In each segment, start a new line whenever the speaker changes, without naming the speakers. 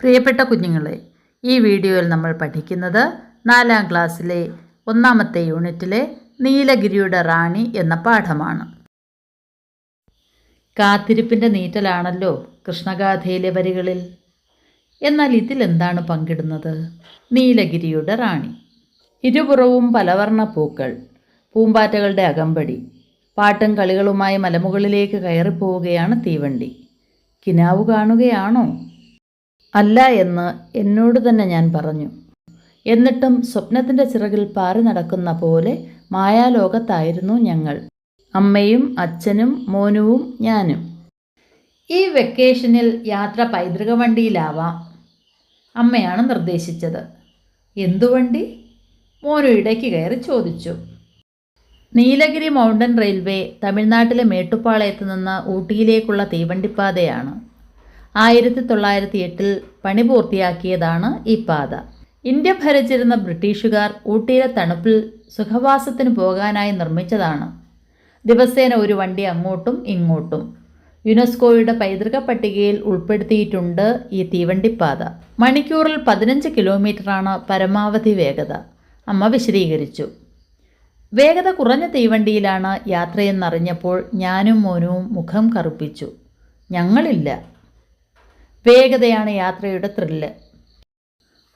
പ്രിയപ്പെട്ട കുഞ്ഞുങ്ങളെ, ഈ വീഡിയോയിൽ നമ്മൾ പഠിക്കുന്നത് 4ാം ക്ലാസ്സിലെ 1ാമത്തെ യൂണിറ്റിലെ നീലഗിരിയുടെ റാണി എന്ന പാഠമാണ്. കാത്തിരിപ്പിൻ്റെ നീറ്റലാണല്ലോ കൃഷ്ണഗാഥയിലെ വരികളിൽ. എന്നാൽ ഇതിലെന്താണ് പങ്കിടുന്നത്? നീലഗിരിയുടെ റാണി. ഇരുപുറവും പലവർണ്ണ പൂക്കൾ, പൂമ്പാറ്റകളുടെ അകമ്പടി, പാട്ടും കളികളുമായി മലമുകളിലേക്ക് കയറിപ്പോവുകയാണ് തീവണ്ടി. കിനാവ് കാണുകയാണോ? അല്ല എന്ന് എന്നോട് തന്നെ ഞാൻ പറഞ്ഞു. എന്നിട്ടും സ്വപ്നത്തിൻ്റെ ചിറകിൽ പാറി നടക്കുന്ന പോലെ മായാലോകത്തായിരുന്നു ഞങ്ങൾ, അമ്മയും അച്ഛനും മോനുവും ഞാനും. ഈ വെക്കേഷനിൽ യാത്ര പൈതൃക വണ്ടിയിലാവാം, അമ്മയാണ് നിർദ്ദേശിച്ചത്. എന്തു വണ്ടി? മോനു ഇടയ്ക്ക് കയറി ചോദിച്ചു. നീലഗിരി മൗണ്ടൻ റെയിൽവേ തമിഴ്നാട്ടിലെ മേട്ടുപ്പാളയത്ത് നിന്ന് ഊട്ടിയിലേക്കുള്ള തീവണ്ടിപ്പാതയാണ്. 1908 പണി പൂർത്തിയാക്കിയതാണ് ഈ പാത. ഇന്ത്യ ഭരിച്ചിരുന്ന ബ്രിട്ടീഷുകാർ ഊട്ടിയിലെ തണുപ്പിൽ സുഖവാസത്തിന് പോകാനായി നിർമ്മിച്ചതാണ്. ദിവസേന ഒരു വണ്ടി അങ്ങോട്ടും ഇങ്ങോട്ടും. യുനെസ്കോയുടെ പൈതൃക പട്ടികയിൽ ഉൾപ്പെടുത്തിയിട്ടുണ്ട് ഈ തീവണ്ടിപ്പാത. മണിക്കൂറിൽ 15 കിലോമീറ്ററാണ് പരമാവധി വേഗത, അമ്മ വിശദീകരിച്ചു. വേഗത കുറഞ്ഞ തീവണ്ടിയിലാണ് യാത്രയെന്നറിഞ്ഞപ്പോൾ ഞാനും മോനുവും മുഖം കറുപ്പിച്ചു. ഞങ്ങളില്ല. വേഗതയാണ് യാത്രയുടെ ത്രില്ല്.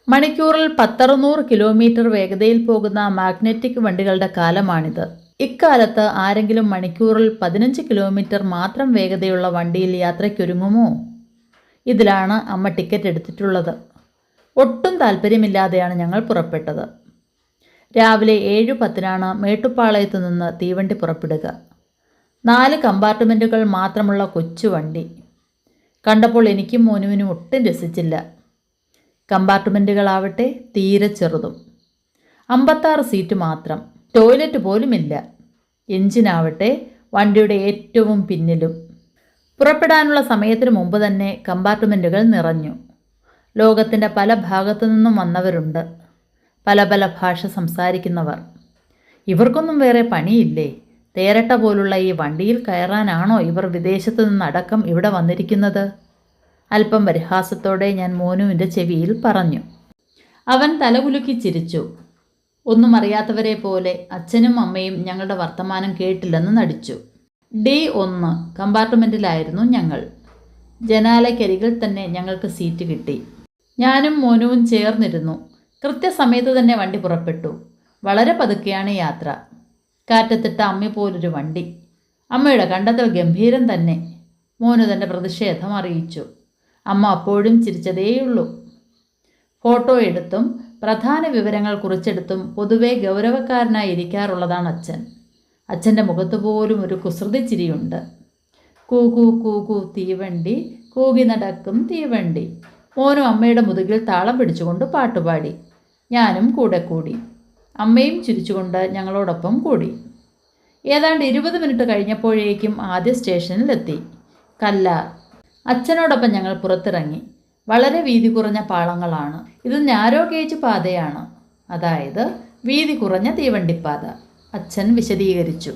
മണിക്കൂറിൽ 100-100 കിലോമീറ്റർ വേഗതയിൽ പോകുന്ന മാഗ്നറ്റിക് വണ്ടികളുടെ കാലമാണിത്. ഇക്കാലത്ത് ആരെങ്കിലും മണിക്കൂറിൽ 15 കിലോമീറ്റർ മാത്രം വേഗതയുള്ള വണ്ടിയിൽ യാത്രയ്ക്കൊരുങ്ങുമോ? ഇതിലാണ് അമ്മ ടിക്കറ്റ് എടുത്തിട്ടുള്ളത്. ഒട്ടും താല്പര്യമില്ലാതെയാണ് ഞങ്ങൾ പുറപ്പെട്ടത്. രാവിലെ 7:10 മേട്ടുപ്പാളയത്തു നിന്ന് തീവണ്ടി പുറപ്പെടുക. 4 കമ്പാർട്ട്മെൻറ്റുകൾ മാത്രമുള്ള കൊച്ചു വണ്ടി. കണ്ടപ്പോൾ എനിക്കും മോനുവിനും ഒട്ടും രസിച്ചില്ല. കമ്പാർട്ട്മെൻറ്റുകളാവട്ടെ തീരെ ചെറുതും. 56 സീറ്റ് മാത്രം, ടോയ്ലറ്റ് പോലുമില്ല. എഞ്ചിനാവട്ടെ വണ്ടിയുടെ ഏറ്റവും പിന്നിലും. പുറപ്പെടാനുള്ള സമയത്തിന് മുമ്പ് തന്നെ കമ്പാർട്ട്മെൻറ്റുകൾ നിറഞ്ഞു. ലോകത്തിൻ്റെ പല ഭാഗത്തു നിന്നും വന്നവരുണ്ട്, പല പല ഭാഷ സംസാരിക്കുന്നവർ. ഇവർക്കൊന്നും വേറെ പണിയില്ലേ? തേരട്ട പോലുള്ള ഈ വണ്ടിയിൽ കയറാനാണോ ഇവർ വിദേശത്തു നിന്നടക്കം ഇവിടെ വന്നിരിക്കുന്നത്? അല്പം പരിഹാസത്തോടെ ഞാൻ മോനുവിൻ്റെ ചെവിയിൽ പറഞ്ഞു. അവൻ തലകുലുക്കി ചിരിച്ചു. ഒന്നും അറിയാത്തവരെ പോലെ അച്ഛനും അമ്മയും ഞങ്ങളുടെ വർത്തമാനം കേട്ടില്ലെന്ന് നടിച്ചു. D1 കമ്പാർട്ട്മെൻറ്റിലായിരുന്നു ഞങ്ങൾ. ജനാലയ്ക്കരികിൽ തന്നെ ഞങ്ങൾക്ക് സീറ്റ് കിട്ടി. ഞാനും മോനുവും ചേർന്നിരുന്നു. കൃത്യസമയത്ത് തന്നെ വണ്ടി പുറപ്പെട്ടു. വളരെ പതുക്കെയാണ് യാത്ര. കാറ്റത്തിട്ട അമ്മ പോലൊരു വണ്ടി. അമ്മയുടെ കണ്ടെത്തൽ ഗംഭീരം തന്നെ, മോനു തൻ്റെ പ്രതിഷേധം അറിയിച്ചു. അമ്മ അപ്പോഴും ചിരിച്ചതേയുള്ളൂ. ഫോട്ടോ എടുത്തും പ്രധാന വിവരങ്ങൾ കുറിച്ചെടുത്തും പൊതുവെ ഗൗരവക്കാരനായി ഇരിക്കാറുള്ളതാണ് അച്ഛൻ. അച്ഛൻ്റെ മുഖത്ത് പോലും ഒരു കുസൃതി ചിരിയുണ്ട്. കൂകൂ കൂകൂ തീവണ്ടി, കൂകി നടക്കും തീവണ്ടി. മോനും അമ്മയുടെ മുതുകിൽ താളം പിടിച്ചുകൊണ്ട് പാട്ടുപാടി. ഞാനും കൂടെ കൂടി. അമ്മയും ചിരിച്ചുകൊണ്ട് ഞങ്ങളോടൊപ്പം കൂടി. ഏതാണ്ട് 20 മിനിറ്റ് കഴിഞ്ഞപ്പോഴേക്കും ആദ്യ സ്റ്റേഷനിലെത്തി, കല്ലാർ. അച്ഛനോടൊപ്പം ഞങ്ങൾ പുറത്തിറങ്ങി. വളരെ വീതി കുറഞ്ഞ പാളങ്ങളാണ്. ഇത് നാരോ ഗേജ് പാതയാണ്, അതായത് വീതി കുറഞ്ഞ തീവണ്ടിപ്പാത, അച്ഛൻ വിശദീകരിച്ചു.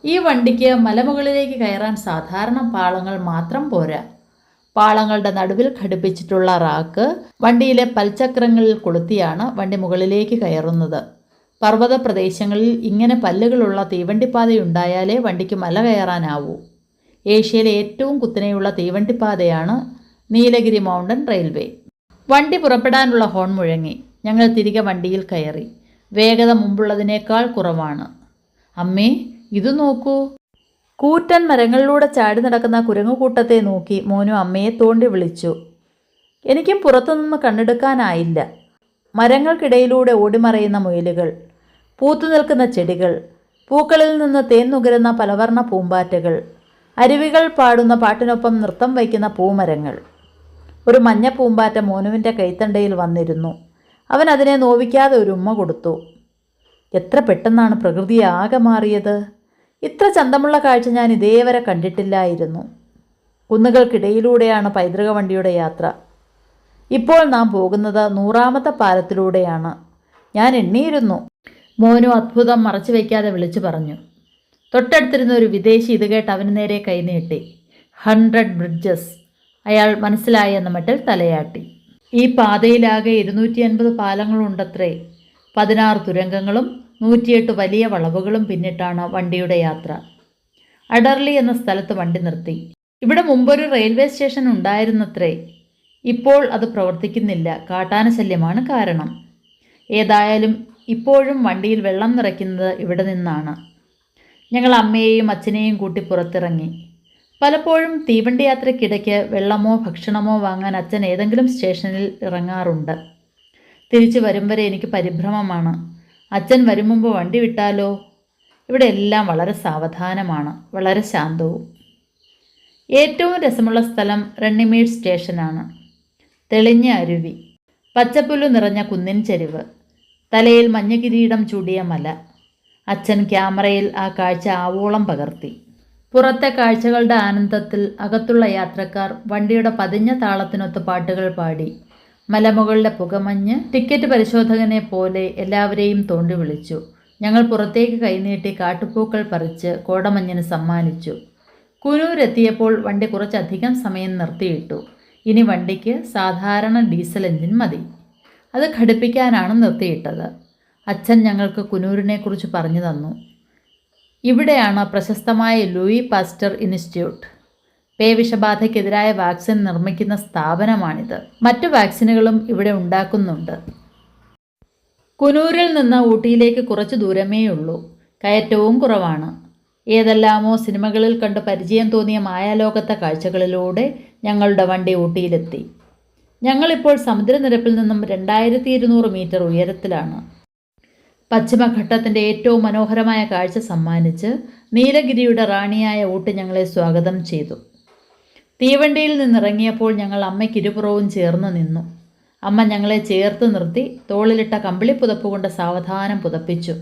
ഈ വണ്ടിക്ക് മലമുകളിലേക്ക് കയറാൻ സാധാരണ പാളങ്ങൾ മാത്രം പോരാ. പാളങ്ങളുടെ നടുവിൽ ഘടിപ്പിച്ചിട്ടുള്ള റാക്ക് വണ്ടിയിലെ പൽചക്രങ്ങളിൽ കൊളുത്തിയാണ് വണ്ടി മുകളിലേക്ക് കയറുന്നത്. പർവ്വത പ്രദേശങ്ങളിൽ ഇങ്ങനെ പല്ലുകളുള്ള തീവണ്ടിപ്പാതയുണ്ടായാലേ വണ്ടിക്ക് മല കയറാനാവൂ. ഏഷ്യയിലെ ഏറ്റവും കുത്തനെയുള്ള തീവണ്ടിപ്പാതയാണ് നീലഗിരി മൗണ്ടൻ റെയിൽവേ. വണ്ടി പുറപ്പെടാനുള്ള ഹോൺ മുഴങ്ങി. ഞങ്ങൾ തിരികെ വണ്ടിയിൽ കയറി. വേഗത മുമ്പുള്ളതിനേക്കാൾ കുറവാണ്. അമ്മേ, ഇത് നോക്കൂ. കൂറ്റൻ മരങ്ങളിലൂടെ ചാടി നടക്കുന്ന കുരങ്ങുകൂട്ടത്തെ നോക്കി മോനു അമ്മയെ തോണ്ടി വിളിച്ചു. എനിക്കും പുറത്തുനിന്ന് കണ്ണെടുക്കാനായില്ല. മരങ്ങൾക്കിടയിലൂടെ ഓടിമറയുന്ന മുയലുകൾ, പൂത്തുനിൽക്കുന്ന ചെടികൾ, പൂക്കളിൽ നിന്ന് തേൻ നുകരുന്ന പലവർണ്ണ പൂമ്പാറ്റകൾ, അരുവികൾ പാടുന്ന പാട്ടിനൊപ്പം നൃത്തം വയ്ക്കുന്ന പൂമരങ്ങൾ. ഒരു മഞ്ഞ പൂമ്പാറ്റ മോനുവിൻ്റെ കൈത്തണ്ടയിൽ വന്നിരുന്നു. അവൻ അതിനെ നോവിക്കാതെ ഒരു ഉമ്മ കൊടുത്തു. എത്ര പെട്ടെന്നാണ് പ്രകൃതി ആകെ മാറിയത്! ഇത്ര ചന്തമുള്ള കാഴ്ച ഞാൻ ഇതേവരെ കണ്ടിട്ടില്ലായിരുന്നു. കുന്നുകൾക്കിടയിലൂടെയാണ് പൈതൃക വണ്ടിയുടെ യാത്ര. ഇപ്പോൾ നാം പോകുന്നത് 100ാമത്തെ പാലത്തിലൂടെയാണ്. ഞാൻ എണ്ണിയിരുന്നു, മോനു അത്ഭുതം മറച്ചു വയ്ക്കാതെ വിളിച്ചു പറഞ്ഞു. തൊട്ടടുത്തിരുന്ന ഒരു വിദേശി ഇത് കേട്ട് അവന് നേരെ കൈനീട്ടി. 100 ബ്രിഡ്ജസ്. അയാൾ മനസ്സിലായി എന്ന മട്ടിൽ തലയാട്ടി. ഈ പാതയിലാകെ 250 പാലങ്ങളുണ്ടത്രേ. 16 തുരങ്കങ്ങളും 108 വലിയ വളവുകളും പിന്നിട്ടാണ് വണ്ടിയുടെ യാത്ര. അഡർലി എന്ന സ്ഥലത്ത് വണ്ടി നിർത്തി. ഇവിടെ മുമ്പൊരു റെയിൽവേ സ്റ്റേഷൻ ഉണ്ടായിരുന്നത്രേ. ഇപ്പോൾ അത് പ്രവർത്തിക്കുന്നില്ല. കാട്ടാനശല്യമാണ് കാരണം. ഏതായാലും ഇപ്പോഴും വണ്ടിയിൽ വെള്ളം നിറയ്ക്കുന്നത് ഇവിടെ നിന്നാണ്. ഞങ്ങൾ അമ്മയെയും അച്ഛനെയും കൂട്ടി പുറത്തിറങ്ങി. പലപ്പോഴും തീവണ്ടി യാത്രയ്ക്കിടയ്ക്ക് വെള്ളമോ ഭക്ഷണമോ വാങ്ങാൻ അച്ഛൻ ഏതെങ്കിലും സ്റ്റേഷനിൽ ഇറങ്ങാറുണ്ട്. തിരിച്ചു വരും വരെ എനിക്ക് പരിഭ്രമമാണ്. അച്ഛൻ വരും മുമ്പ് വണ്ടി വിട്ടാലോ? ഇവിടെ എല്ലാം വളരെ സാവധാനമാണ്, വളരെ ശാന്തവും. ഏറ്റവും രസമുള്ള സ്ഥലം റണ്ണിമേഡ് സ്റ്റേഷനാണ്. തെളിഞ്ഞ അരുവി, പച്ചപ്പുല്ലു നിറഞ്ഞ കുന്നിൻ ചെരിവ്, തലയിൽ മഞ്ഞകിരീടം ചൂടിയ മല. അച്ഛൻ ക്യാമറയിൽ ആ കാഴ്ച ആവോളം പകർത്തി. പുറത്തെ കാഴ്ചകളുടെ ആനന്ദത്തിൽ അകത്തുള്ള യാത്രക്കാർ വണ്ടിയുടെ പതിഞ്ഞ താളത്തിനൊത്ത് പാട്ടുകൾ പാടി. മലമുകളിലെ പുകമഞ്ഞ് ടിക്കറ്റ് പരിശോധകനെ പോലെ എല്ലാവരെയും തോണ്ടി വിളിച്ചു. ഞങ്ങൾ പുറത്തേക്ക് കൈനീട്ടി കാട്ടുപൂക്കൾ പറിച്ച് കോടമഞ്ഞിന് സമ്മാനിച്ചു. കുനൂരെത്തിയപ്പോൾ വണ്ടി കുറച്ചധികം സമയം നിർത്തിയിട്ടു. ഇനി വണ്ടിക്ക് സാധാരണ ഡീസൽ എഞ്ചിൻ മതി. അത് ഘടിപ്പിക്കാനാണ് നിർത്തിയിട്ടത്. അച്ഛൻ ഞങ്ങൾക്ക് കുനൂരിനെക്കുറിച്ച് പറഞ്ഞു തന്നു. ഇവിടെയാണ് പ്രശസ്തമായ ലൂയി പാസ്റ്റർ ഇൻസ്റ്റിറ്റ്യൂട്ട്. പേവിഷബാധയ്ക്കെതിരായ വാക്സിൻ നിർമ്മിക്കുന്ന സ്ഥാപനമാണിത്. മറ്റു വാക്സിനുകളും ഇവിടെ ഉണ്ടാക്കുന്നുണ്ട്. കുനൂരിൽ നിന്ന് ഊട്ടിയിലേക്ക് കുറച്ച് ദൂരമേയുള്ളൂ. കയറ്റവും കുറവാണ്. ഏതെല്ലാമോ സിനിമകളിൽ കണ്ട് പരിചയം തോന്നിയ മായാലോകത്തെ കാഴ്ചകളിലൂടെ ഞങ്ങളുടെ വണ്ടി ഊട്ടിയിലെത്തി. ഞങ്ങളിപ്പോൾ സമുദ്രനിരപ്പിൽ നിന്നും 2200 മീറ്റർ ഉയരത്തിലാണ്. പശ്ചിമഘട്ടത്തിൻ്റെ ഏറ്റവും മനോഹരമായ കാഴ്ച സമ്മാനിച്ച് നീലഗിരിയുടെ റാണിയായ ഊട്ടി ഞങ്ങളെ സ്വാഗതം ചെയ്തു. തീവണ്ടിയിൽ നിന്നിറങ്ങിയപ്പോൾ ഞങ്ങൾ അമ്മയ്ക്ക് ഇരുപുറവും ചേർന്ന് നിന്നു. അമ്മ ഞങ്ങളെ ചേർത്ത് നിർത്തി തോളിലിട്ട കമ്പിളി പുതപ്പ് കൊണ്ട് സാവധാനം പുതപ്പിച്ചു.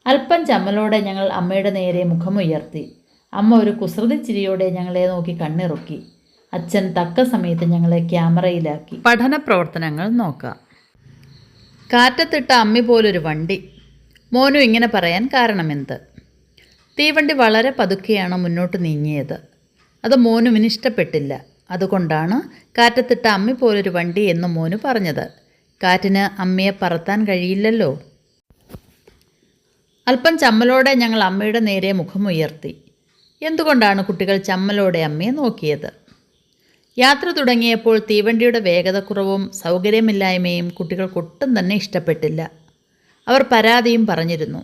അല്പം ചമ്മലോടെ ഞങ്ങൾ അമ്മയുടെ നേരെ മുഖമുയർത്തി. അമ്മ ഒരു കുസൃതി ചിരിയോടെ ഞങ്ങളെ നോക്കി കണ്ണിറുക്കി. അച്ഛൻ തക്ക സമയത്ത് ഞങ്ങളെ ക്യാമറയിലാക്കി. പഠന പ്രവർത്തനങ്ങൾ നോക്കാം. കാറ്റത്തിട്ട അമ്മി പോലൊരു വണ്ടി. മോനു ഇങ്ങനെ പറയാൻ കാരണമെന്ത്? തീവണ്ടി വളരെ പതുക്കെയാണ് മുന്നോട്ട് നീങ്ങിയത്. അത് മോനുവിന് ഇഷ്ടപ്പെട്ടില്ല. അതുകൊണ്ടാണ് കാറ്റത്തിട്ട അമ്മി പോലൊരു വണ്ടി എന്ന് മോനു പറഞ്ഞത്. കാറ്റിന് അമ്മയെ പറത്താൻ കഴിയില്ലല്ലോ. അല്പം ചമ്മലോടെ ഞങ്ങൾ അമ്മയുടെ നേരെ മുഖമുയർത്തി. എന്തുകൊണ്ടാണ് കുട്ടികൾ ചമ്മലോടെ അമ്മയെ നോക്കിയത്? യാത്ര തുടങ്ങിയപ്പോൾ തീവണ്ടിയുടെ വേഗതക്കുറവും സൗകര്യമില്ലായ്മയും കുട്ടികൾക്കൊട്ടും തന്നെ ഇഷ്ടപ്പെട്ടില്ല. അവർ പരാതിയും പറഞ്ഞിരുന്നു.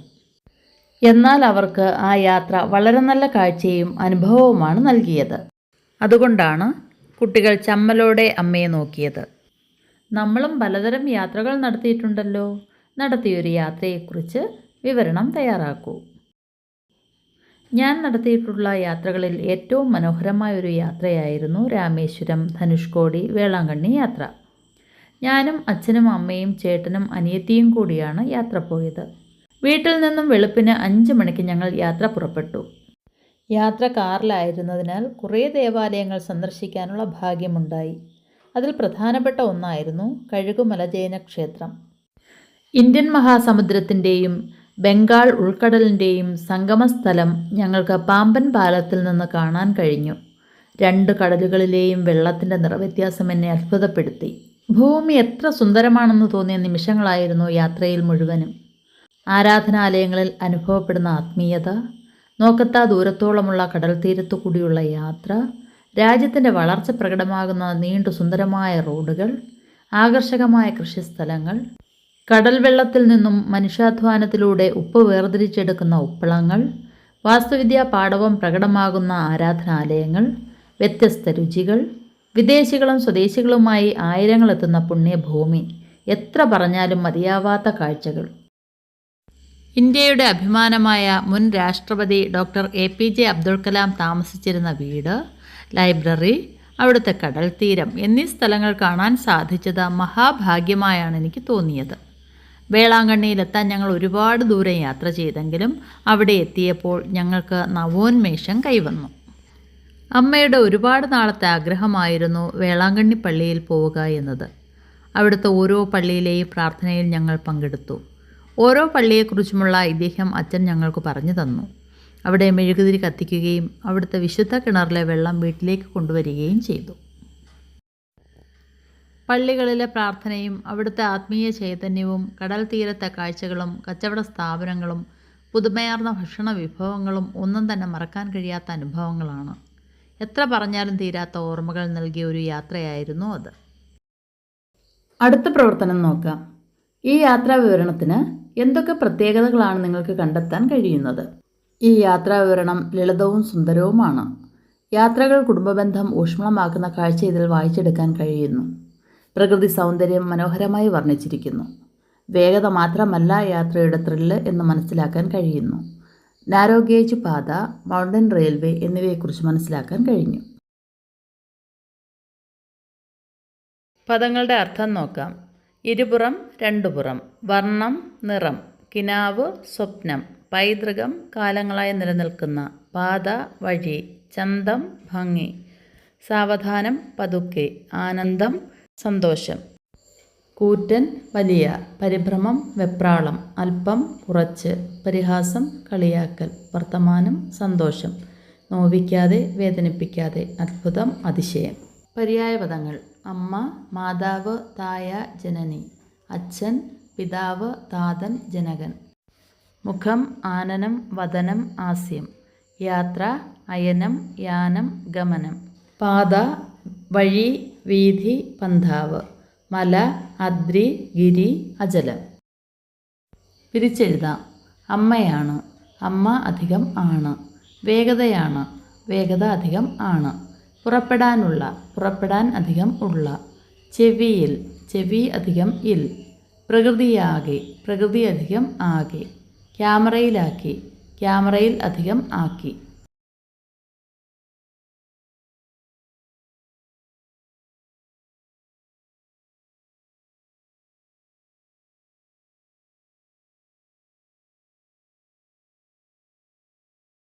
എന്നാൽ അവർക്ക് ആ യാത്ര വളരെ നല്ല കാഴ്ചയും അനുഭവവുമാണ് നൽകിയത്. അതുകൊണ്ടാണ് കുട്ടികൾ ചമ്മലോടെ അമ്മയെ നോക്കിയത്. നമ്മളും പലതരം യാത്രകൾ നടത്തിയിട്ടുണ്ടല്ലോ. നടത്തിയൊരു യാത്രയെക്കുറിച്ച് വിവരണം തയ്യാറാക്കൂ. ഞാൻ നടത്തിയിട്ടുള്ള യാത്രകളിൽ ഏറ്റവും മനോഹരമായൊരു യാത്രയായിരുന്നു രാമേശ്വരം, ധനുഷ്കോടി, വേളാങ്കണ്ണി യാത്ര. ഞാനും അച്ഛനും അമ്മയും ചേട്ടനും അനിയത്തിയും കൂടിയാണ് യാത്ര പോയത്. വീട്ടിൽ നിന്നും വെളുപ്പിന് 5 മണിക്ക് ഞങ്ങൾ യാത്ര പുറപ്പെട്ടു. യാത്ര കാറിലായിരുന്നതിനാൽ കുറേ ദേവാലയങ്ങൾ സന്ദർശിക്കാനുള്ള ഭാഗ്യമുണ്ടായി. അതിൽ പ്രധാനപ്പെട്ട ഒന്നായിരുന്നു കഴുകുമല ജൈന ക്ഷേത്രം. ഇന്ത്യൻ മഹാസമുദ്രത്തിൻ്റെയും ബംഗാൾ ഉൾക്കടലിൻ്റെയും സംഗമസ്ഥലം ഞങ്ങൾക്ക് പാമ്പൻ പാലത്തിൽ നിന്ന് കാണാൻ കഴിഞ്ഞു. 2 കടലുകളിലെയും വെള്ളത്തിൻ്റെ നിറവ്യത്യാസം എന്നെ അത്ഭുതപ്പെടുത്തി. ഭൂമി എത്ര സുന്ദരമാണെന്ന് തോന്നിയ നിമിഷങ്ങളായിരുന്നു യാത്രയിൽ മുഴുവനും. ആരാധനാലയങ്ങളിൽ അനുഭവപ്പെടുന്ന ആത്മീയത, നോക്കത്താ ദൂരത്തോളമുള്ള കടൽ തീരത്തു കൂടിയുള്ള യാത്ര, രാജ്യത്തിൻ്റെ വളർച്ച പ്രകടമാകുന്ന നീണ്ടു സുന്ദരമായ റോഡുകൾ, ആകർഷകമായ കൃഷിസ്ഥലങ്ങൾ, കടൽ വെള്ളത്തിൽ നിന്നും മനുഷ്യാധ്വാനത്തിലൂടെ ഉപ്പ് വേർതിരിച്ചെടുക്കുന്ന ഉപ്പളങ്ങൾ, വാസ്തുവിദ്യാ പാടവം പ്രകടമാകുന്ന ആരാധനാലയങ്ങൾ, വ്യത്യസ്ത രുചികൾ, വിദേശികളും സ്വദേശികളുമായി ആയിരങ്ങളെത്തുന്ന പുണ്യഭൂമി, എത്ര പറഞ്ഞാലും മതിയാവാത്ത കാഴ്ചകൾ. ഇന്ത്യയുടെ അഭിമാനമായ മുൻ രാഷ്ട്രപതി ഡോക്ടർ APJ അബ്ദുൽ കലാം താമസിച്ചിരുന്ന വീട്, ലൈബ്രറി, അവിടുത്തെ കടൽ തീരം എന്നീ സ്ഥലങ്ങൾ കാണാൻ സാധിച്ചത് മഹാഭാഗ്യമായാണ് എനിക്ക് തോന്നിയത്. വേളാങ്കണ്ണിയിലെത്താൻ ഞങ്ങൾ ഒരുപാട് ദൂരം യാത്ര ചെയ്തെങ്കിലും അവിടെ എത്തിയപ്പോൾ ഞങ്ങൾക്ക് നവോന്മേഷം കൈവന്നു. അമ്മയുടെ ഒരുപാട് നാളത്തെ ആഗ്രഹമായിരുന്നു വേളാങ്കണ്ണി പള്ളിയിൽ പോവുക എന്നത്. അവിടുത്തെ ഓരോ പള്ളിയിലെയും പ്രാർത്ഥനയിൽ ഞങ്ങൾ പങ്കെടുത്തു. ഓരോ പള്ളിയെക്കുറിച്ചുമുള്ള ഐതിഹ്യം അച്ഛൻ ഞങ്ങൾക്ക് പറഞ്ഞു തന്നു. അവിടെ മെഴുകുതിരി കത്തിക്കുകയും അവിടുത്തെ വിശുദ്ധ കിണറിലെ വെള്ളം വീട്ടിലേക്ക് കൊണ്ടുവരികയും ചെയ്തു. പള്ളികളിലെ പ്രാർത്ഥനയും അവിടുത്തെ ആത്മീയ ചൈതന്യവും കടൽ തീരത്തെ കാഴ്ചകളും കച്ചവട സ്ഥാപനങ്ങളും പുതുമയാർന്ന ഭക്ഷണ വിഭവങ്ങളും ഒന്നും തന്നെ മറക്കാൻ കഴിയാത്ത അനുഭവങ്ങളാണ്. എത്ര പറഞ്ഞാലും തീരാത്ത ഓർമ്മകൾ നൽകിയ ഒരു യാത്രയായിരുന്നു അത്. അടുത്ത പ്രവർത്തനം നോക്കാം. ഈ യാത്രാ വിവരണത്തിന് എന്തൊക്കെ പ്രത്യേകതകളാണ് നിങ്ങൾക്ക് കണ്ടെത്താൻ കഴിയുന്നത്? ഈ യാത്രാ വിവരണം ലളിതവും സുന്ദരവുമാണ്. യാത്രകൾ കുടുംബബന്ധം ഊഷ്മളമാക്കുന്ന കാഴ്ച ഇതിൽ വായിച്ചെടുക്കാൻ കഴിയുന്നു. പ്രകൃതി സൗന്ദര്യം മനോഹരമായി വർണ്ണിച്ചിരിക്കുന്നു. വേഗത മാത്രമല്ല യാത്രയുടെ ത്രില്ല് എന്ന് മനസ്സിലാക്കാൻ കഴിയുന്നു. നാരോ ഗേജ് പാത, മൗണ്ടൻ റെയിൽവേ എന്നിവയെക്കുറിച്ച് മനസ്സിലാക്കാൻ കഴിഞ്ഞു. പദങ്ങളുടെ അർത്ഥം നോക്കാം. ഇരുപുറം രണ്ടുപുറം, വർണ്ണം നിറം, കിനാവ് സ്വപ്നം, പൈതൃകം കാലങ്ങളായി നിലനിൽക്കുന്ന, പാത വഴി, ചന്തം ഭംഗി, സാവധാനം പതുക്കെ, ആനന്ദം സന്തോഷം, കൂറ്റൻ വലിയ, പരിഭ്രമം വെപ്രാളം, അല്പം കുറച്ച്, പരിഹാസം കളിയാക്കൽ, വർത്തമാനം സന്തോഷം, നോവിക്കാതെ വേദനിപ്പിക്കാതെ, അത്ഭുതം അതിശയം. പര്യായപദങ്ങൾ: അമ്മ, മാതാവ്, തായ, ജനനി, അച്ഛൻ, പിതാവ്, താതൻ, ജനകൻ. മുഖം: ആനനം, വദനം, ആസ്യം. യാത്ര: അയനം, യാനം, ഗമനം. പാത: വഴി, വീഥി, പന്ഥാവ്. മല, അദ്രി, ഗിരി, അചലം. പിരിച്ചെഴുതാം. അമ്മയാണ്, അമ്മ അധികം ആണ്. വേഗതയാണ്, വേഗത അധികം ആണ്. പുറപ്പെടാനുള്ള, പുറപ്പെടാൻ അധികം ഉള്ള. ചെവിയിൽ, ചെവി അധികം ഇൽ. പ്രകൃതിയാകെ, പ്രകൃതി അധികം ആകെ. ക്യാമറയിലാക്കി, ക്യാമറയിൽ അധികം ആക്കി.